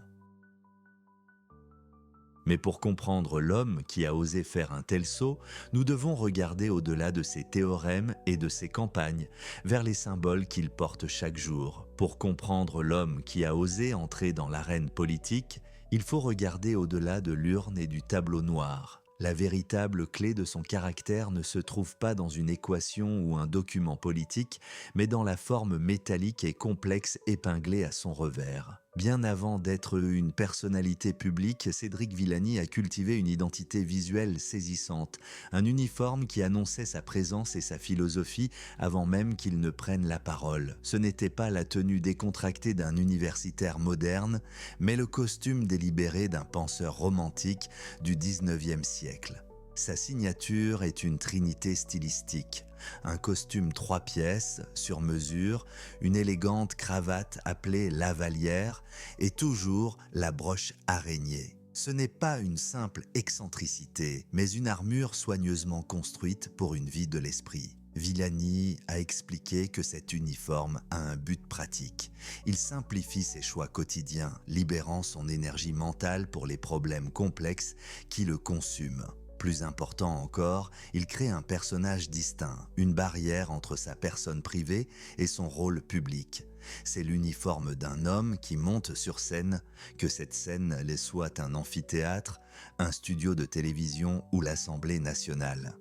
Mais pour comprendre l'homme qui a osé faire un tel saut, nous devons regarder au-delà de ses théorèmes et de ses campagnes, vers les symboles qu'il porte chaque jour. Pour comprendre l'homme qui a osé entrer dans l'arène politique, il faut regarder au-delà de l'urne et du tableau noir. La véritable clé de son caractère ne se trouve pas dans une équation ou un document politique, mais dans la forme métallique et complexe épinglée à son revers. Bien avant d'être une personnalité publique, Cédric Villani a cultivé une identité visuelle saisissante, un uniforme qui annonçait sa présence et sa philosophie avant même qu'il ne prenne la parole. Ce n'était pas la tenue décontractée d'un universitaire moderne, mais le costume délibéré d'un penseur romantique du XIXe siècle. Sa signature est une trinité stylistique. Un costume 3 pièces, sur mesure, une élégante cravate appelée lavalière et toujours la broche araignée. Ce n'est pas une simple excentricité, mais une armure soigneusement construite pour une vie de l'esprit. Villani a expliqué que cet uniforme a un but pratique. Il simplifie ses choix quotidiens, libérant son énergie mentale pour les problèmes complexes qui le consument. Plus important encore, il crée un personnage distinct, une barrière entre sa personne privée et son rôle public. C'est l'uniforme d'un homme qui monte sur scène, que cette scène soit un amphithéâtre, un studio de télévision ou l'Assemblée nationale.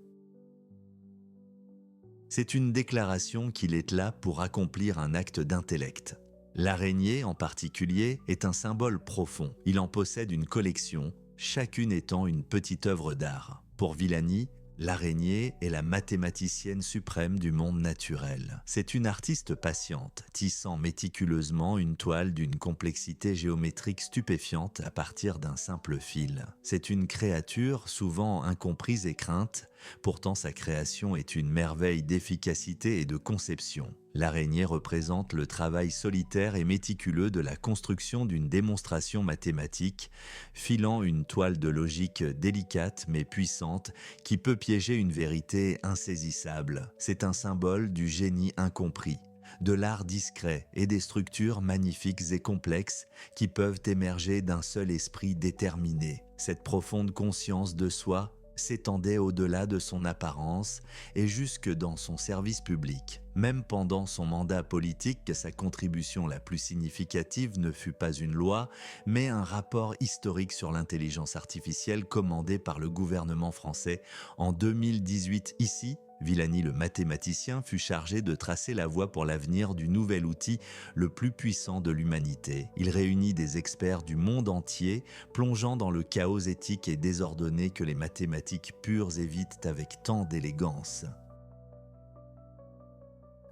C'est une déclaration qu'il est là pour accomplir un acte d'intellect. L'araignée, en particulier, est un symbole profond. Il en possède une collection, chacune étant une petite œuvre d'art. Pour Villani, l'araignée est la mathématicienne suprême du monde naturel. C'est une artiste patiente, tissant méticuleusement une toile d'une complexité géométrique stupéfiante à partir d'un simple fil. C'est une créature souvent incomprise et crainte, pourtant sa création est une merveille d'efficacité et de conception. L'araignée représente le travail solitaire et méticuleux de la construction d'une démonstration mathématique, filant une toile de logique délicate mais puissante qui peut piéger une vérité insaisissable. C'est un symbole du génie incompris, de l'art discret et des structures magnifiques et complexes qui peuvent émerger d'un seul esprit déterminé. Cette profonde conscience de soi s'étendait au-delà de son apparence et jusque dans son service public. Même pendant son mandat politique, sa contribution la plus significative ne fut pas une loi, mais un rapport historique sur l'intelligence artificielle commandé par le gouvernement français en 2018. Ici, Villani le mathématicien fut chargé de tracer la voie pour l'avenir du nouvel outil le plus puissant de l'humanité. Il réunit des experts du monde entier, plongeant dans le chaos éthique et désordonné que les mathématiques pures évitent avec tant d'élégance.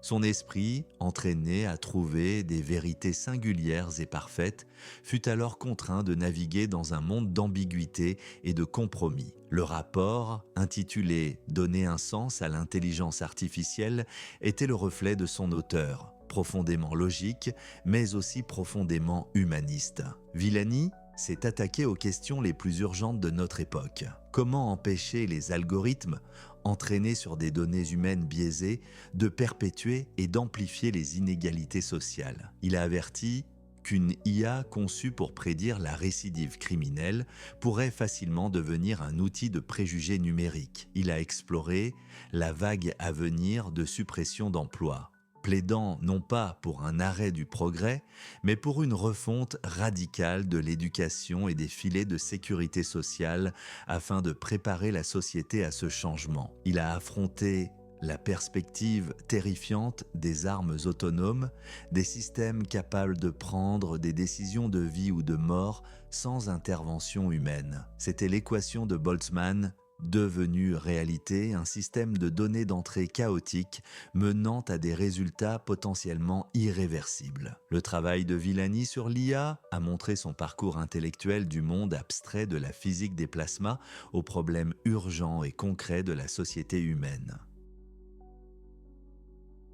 Son esprit, entraîné à trouver des vérités singulières et parfaites, fut alors contraint de naviguer dans un monde d'ambiguïté et de compromis. Le rapport, intitulé « Donner un sens à l'intelligence artificielle », était le reflet de son auteur, profondément logique, mais aussi profondément humaniste. Villani s'est attaqué aux questions les plus urgentes de notre époque. Comment empêcher les algorithmes, entraînés sur des données humaines biaisées, de perpétuer et d'amplifier les inégalités sociales? Il a averti qu'une IA conçue pour prédire la récidive criminelle pourrait facilement devenir un outil de préjugés numériques. Il a exploré la vague à venir de suppression d'emplois, plaidant non pas pour un arrêt du progrès, mais pour une refonte radicale de l'éducation et des filets de sécurité sociale afin de préparer la société à ce changement. Il a affronté la perspective terrifiante des armes autonomes, des systèmes capables de prendre des décisions de vie ou de mort sans intervention humaine. C'était l'équation de Boltzmann, devenue réalité, un système de données d'entrée chaotique menant à des résultats potentiellement irréversibles. Le travail de Villani sur l'IA a montré son parcours intellectuel du monde abstrait de la physique des plasmas aux problèmes urgents et concrets de la société humaine.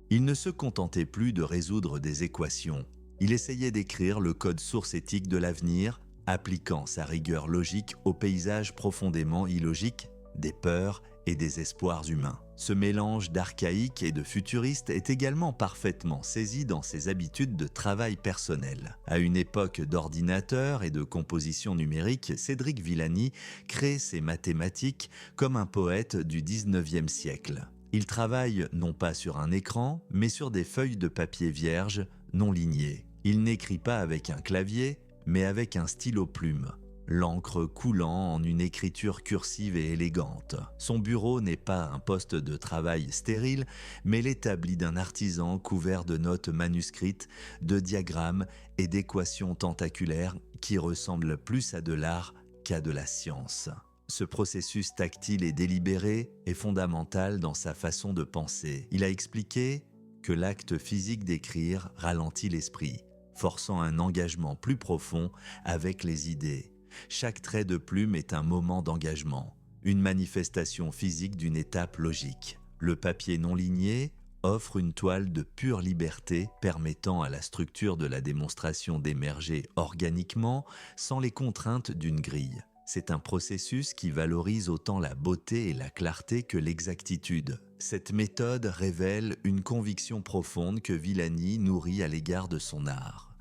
Il ne se contentait plus de résoudre des équations. Il essayait d'écrire le code source éthique de l'avenir, appliquant sa rigueur logique au paysage profondément illogique des peurs et des espoirs humains. Ce mélange d'archaïque et de futuriste est également parfaitement saisi dans ses habitudes de travail personnel. À une époque d'ordinateur et de composition numérique, Cédric Villani crée ses mathématiques comme un poète du 19e siècle. Il travaille non pas sur un écran, mais sur des feuilles de papier vierge non lignées. Il n'écrit pas avec un clavier, mais avec un stylo-plume, l'encre coulant en une écriture cursive et élégante. Son bureau n'est pas un poste de travail stérile, mais l'établi d'un artisan couvert de notes manuscrites, de diagrammes et d'équations tentaculaires qui ressemblent plus à de l'art qu'à de la science. Ce processus tactile et délibéré est fondamental dans sa façon de penser. Il a expliqué que l'acte physique d'écrire ralentit l'esprit, forçant un engagement plus profond avec les idées. Chaque trait de plume est un moment d'engagement, une manifestation physique d'une étape logique. Le papier non ligné offre une toile de pure liberté permettant à la structure de la démonstration d'émerger organiquement sans les contraintes d'une grille. C'est un processus qui valorise autant la beauté et la clarté que l'exactitude. Cette méthode révèle une conviction profonde que Villani nourrit à l'égard de son art.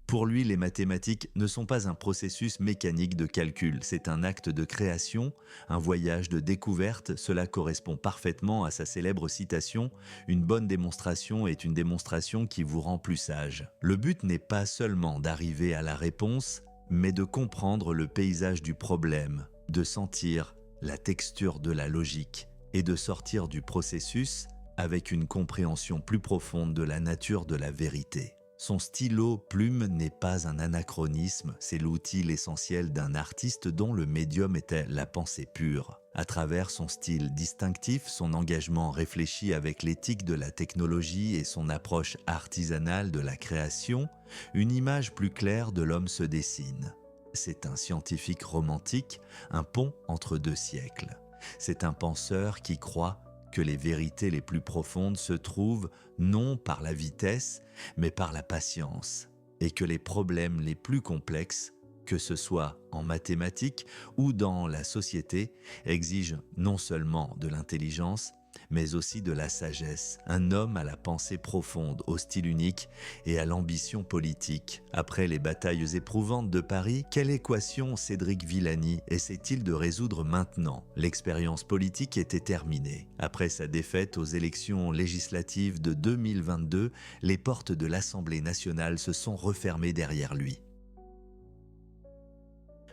Pour lui, les mathématiques ne sont pas un processus mécanique de calcul, c'est un acte de création, un voyage de découverte. Cela correspond parfaitement à sa célèbre citation « Une bonne démonstration est une démonstration qui vous rend plus sage ». Le but n'est pas seulement d'arriver à la réponse, mais de comprendre le paysage du problème, de sentir la texture de la logique et de sortir du processus avec une compréhension plus profonde de la nature de la vérité. Son stylo plume n'est pas un anachronisme, c'est l'outil essentiel d'un artiste dont le médium était la pensée pure. À travers son style distinctif, son engagement réfléchi avec l'éthique de la technologie et son approche artisanale de la création, une image plus claire de l'homme se dessine. C'est un scientifique romantique, un pont entre deux siècles. C'est un penseur qui croit que les vérités les plus profondes se trouvent non par la vitesse, mais par la patience, et que les problèmes les plus complexes, que ce soit en mathématiques ou dans la société, exigent non seulement de l'intelligence, mais aussi de la sagesse. Un homme à la pensée profonde, au style unique et à l'ambition politique. Après les batailles éprouvantes de Paris, quelle équation Cédric Villani essaie-t-il de résoudre maintenant? L'expérience politique était terminée. Après sa défaite aux élections législatives de 2022, les portes de l'Assemblée nationale se sont refermées derrière lui.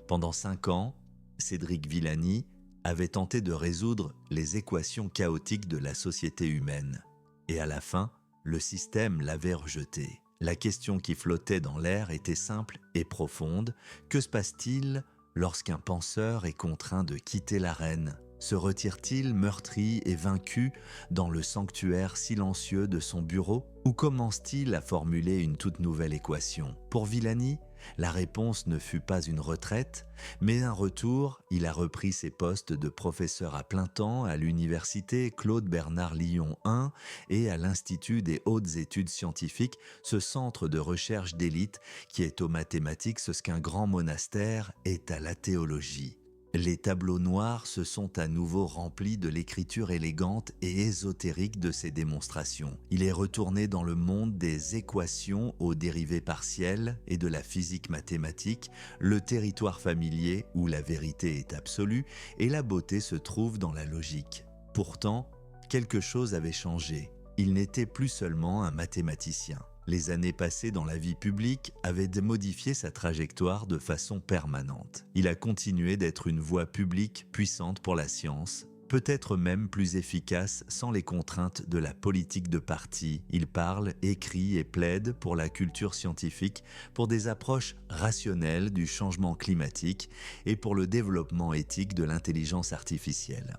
Pendant 5 ans, Cédric Villani avait tenté de résoudre les équations chaotiques de la société humaine. Et à la fin, le système l'avait rejeté. La question qui flottait dans l'air était simple et profonde. Que se passe-t-il lorsqu'un penseur est contraint de quitter l'arène? Se retire-t-il meurtri et vaincu dans le sanctuaire silencieux de son bureau? Ou commence-t-il à formuler une toute nouvelle équation? Pour Villani, la réponse ne fut pas une retraite, mais un retour. Il a repris ses postes de professeur à plein temps à l'université Claude Bernard Lyon 1 et à l'Institut des hautes études scientifiques, ce centre de recherche d'élite qui est aux mathématiques ce qu'un grand monastère est à la théologie. Les tableaux noirs se sont à nouveau remplis de l'écriture élégante et ésotérique de ses démonstrations. Il est retourné dans le monde des équations aux dérivées partielles et de la physique mathématique, le territoire familier où la vérité est absolue et la beauté se trouve dans la logique. Pourtant, quelque chose avait changé. Il n'était plus seulement un mathématicien. Les années passées dans la vie publique avaient modifié sa trajectoire de façon permanente. Il a continué d'être une voix publique puissante pour la science, peut-être même plus efficace sans les contraintes de la politique de parti. Il parle, écrit et plaide pour la culture scientifique, pour des approches rationnelles du changement climatique et pour le développement éthique de l'intelligence artificielle.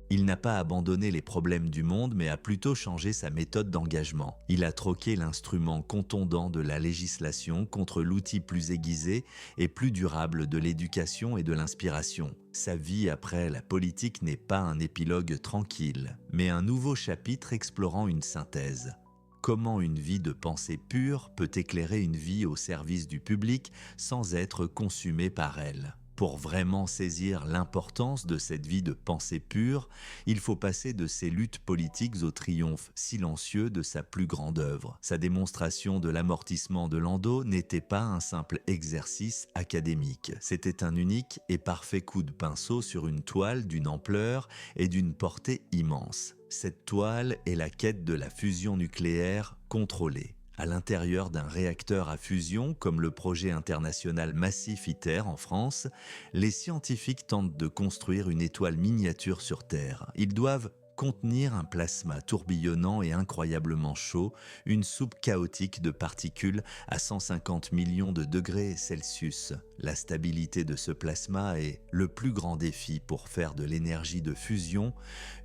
Il n'a pas abandonné les problèmes du monde, mais a plutôt changé sa méthode d'engagement. Il a troqué l'instrument contondant de la législation contre l'outil plus aiguisé et plus durable de l'éducation et de l'inspiration. Sa vie après la politique n'est pas un épilogue tranquille, mais un nouveau chapitre explorant une synthèse. Comment une vie de pensée pure peut éclairer une vie au service du public sans être consumée par elle? Pour vraiment saisir l'importance de cette vie de pensée pure, il faut passer de ses luttes politiques au triomphe silencieux de sa plus grande œuvre. Sa démonstration de l'amortissement de Landau n'était pas un simple exercice académique. C'était un unique et parfait coup de pinceau sur une toile d'une ampleur et d'une portée immense. Cette toile est la quête de la fusion nucléaire contrôlée. À l'intérieur d'un réacteur à fusion, comme le projet international Massif ITER en France, les scientifiques tentent de construire une étoile miniature sur Terre. Ils doivent contenir un plasma tourbillonnant et incroyablement chaud, une soupe chaotique de particules à 150 millions de degrés Celsius. La stabilité de ce plasma est le plus grand défi pour faire de l'énergie de fusion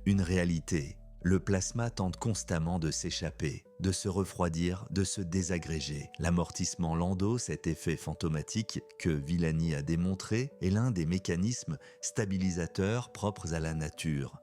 une réalité. Le plasma tente constamment de s'échapper, de se refroidir, de se désagréger. L'amortissement Landau, cet effet fantomatique que Villani a démontré, est l'un des mécanismes stabilisateurs propres à la nature.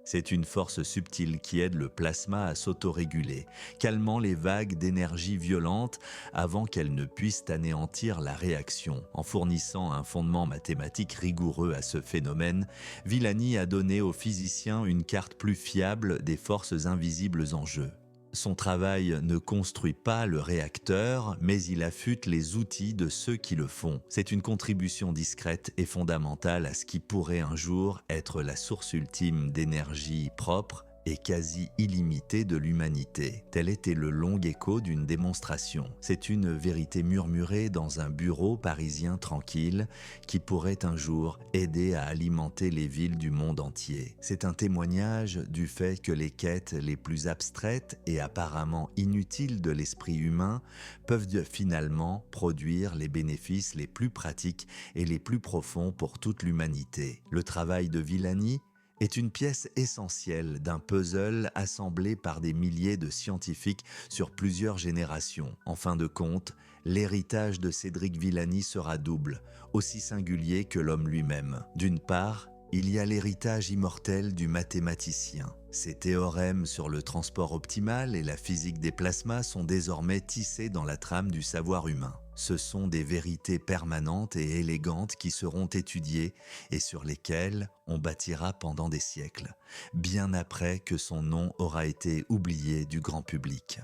C'est une force subtile qui aide le plasma à s'autoréguler, calmant les vagues d'énergie violente avant qu'elles ne puissent anéantir la réaction. En fournissant un fondement mathématique rigoureux à ce phénomène, Villani a donné aux physiciens une carte plus fiable des forces invisibles en jeu. Son travail ne construit pas le réacteur, mais il affûte les outils de ceux qui le font. C'est une contribution discrète et fondamentale à ce qui pourrait un jour être la source ultime d'énergie propre et quasi illimitée de l'humanité. Tel était le long écho d'une démonstration. C'est une vérité murmurée dans un bureau parisien tranquille qui pourrait un jour aider à alimenter les villes du monde entier. C'est un témoignage du fait que les quêtes les plus abstraites et apparemment inutiles de l'esprit humain peuvent finalement produire les bénéfices les plus pratiques et les plus profonds pour toute l'humanité. Le travail de Villani est une pièce essentielle d'un puzzle assemblé par des milliers de scientifiques sur plusieurs générations. En fin de compte, l'héritage de Cédric Villani sera double, aussi singulier que l'homme lui-même. D'une part, il y a l'héritage immortel du mathématicien. Ses théorèmes sur le transport optimal et la physique des plasmas sont désormais tissés dans la trame du savoir humain. Ce sont des vérités permanentes et élégantes qui seront étudiées et sur lesquelles on bâtira pendant des siècles, bien après que son nom aura été oublié du grand public.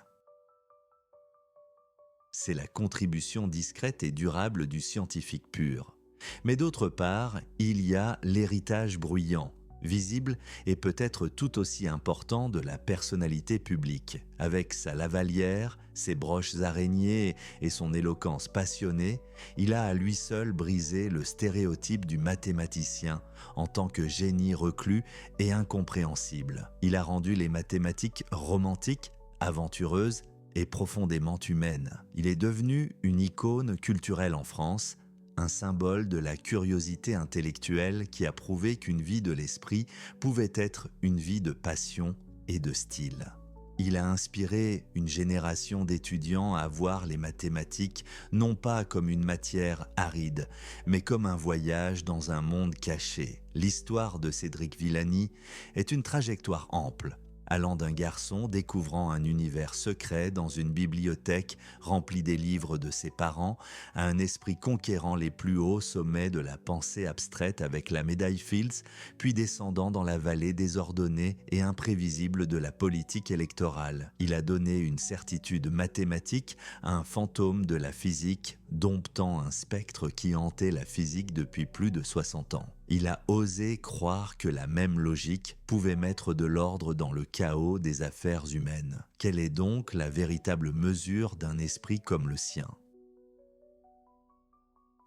C'est la contribution discrète et durable du scientifique pur. Mais d'autre part, il y a l'héritage bruyant, visible et peut-être tout aussi important de la personnalité publique. Avec sa lavalière, ses broches araignées et son éloquence passionnée, il a à lui seul brisé le stéréotype du mathématicien en tant que génie reclus et incompréhensible. Il a rendu les mathématiques romantiques, aventureuses et profondément humaines. Il est devenu une icône culturelle en France, un symbole de la curiosité intellectuelle qui a prouvé qu'une vie de l'esprit pouvait être une vie de passion et de style. Il a inspiré une génération d'étudiants à voir les mathématiques non pas comme une matière aride, mais comme un voyage dans un monde caché. L'histoire de Cédric Villani est une trajectoire ample, allant d'un garçon découvrant un univers secret dans une bibliothèque remplie des livres de ses parents à un esprit conquérant les plus hauts sommets de la pensée abstraite avec la médaille Fields, puis descendant dans la vallée désordonnée et imprévisible de la politique électorale. Il a donné une certitude mathématique à un fantôme de la physique, domptant un spectre qui hantait la physique depuis plus de 60 ans. Il a osé croire que la même logique pouvait mettre de l'ordre dans le chaos des affaires humaines. Quelle est donc la véritable mesure d'un esprit comme le sien ?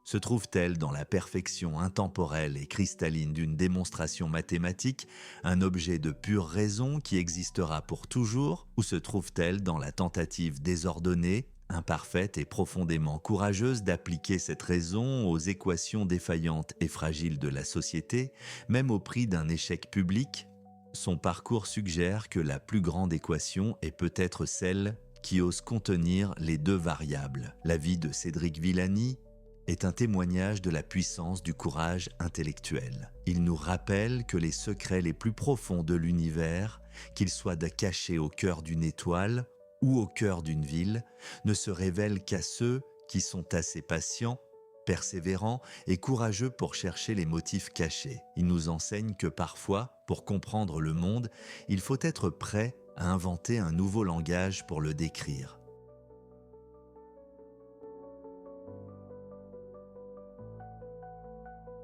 Se trouve-t-elle dans la perfection intemporelle et cristalline d'une démonstration mathématique, un objet de pure raison qui existera pour toujours, ou se trouve-t-elle dans la tentative désordonnée, imparfaite et profondément courageuse d'appliquer cette raison aux équations défaillantes et fragiles de la société, même au prix d'un échec public? Son parcours suggère que la plus grande équation est peut-être celle qui ose contenir les deux variables. La vie de Cédric Villani est un témoignage de la puissance du courage intellectuel. Il nous rappelle que les secrets les plus profonds de l'univers, qu'ils soient cachés au cœur d'une étoile ou au cœur d'une ville, ne se révèlent qu'à ceux qui sont assez patients, persévérants et courageux pour chercher les motifs cachés. Il nous enseigne que parfois, pour comprendre le monde, il faut être prêt à inventer un nouveau langage pour le décrire.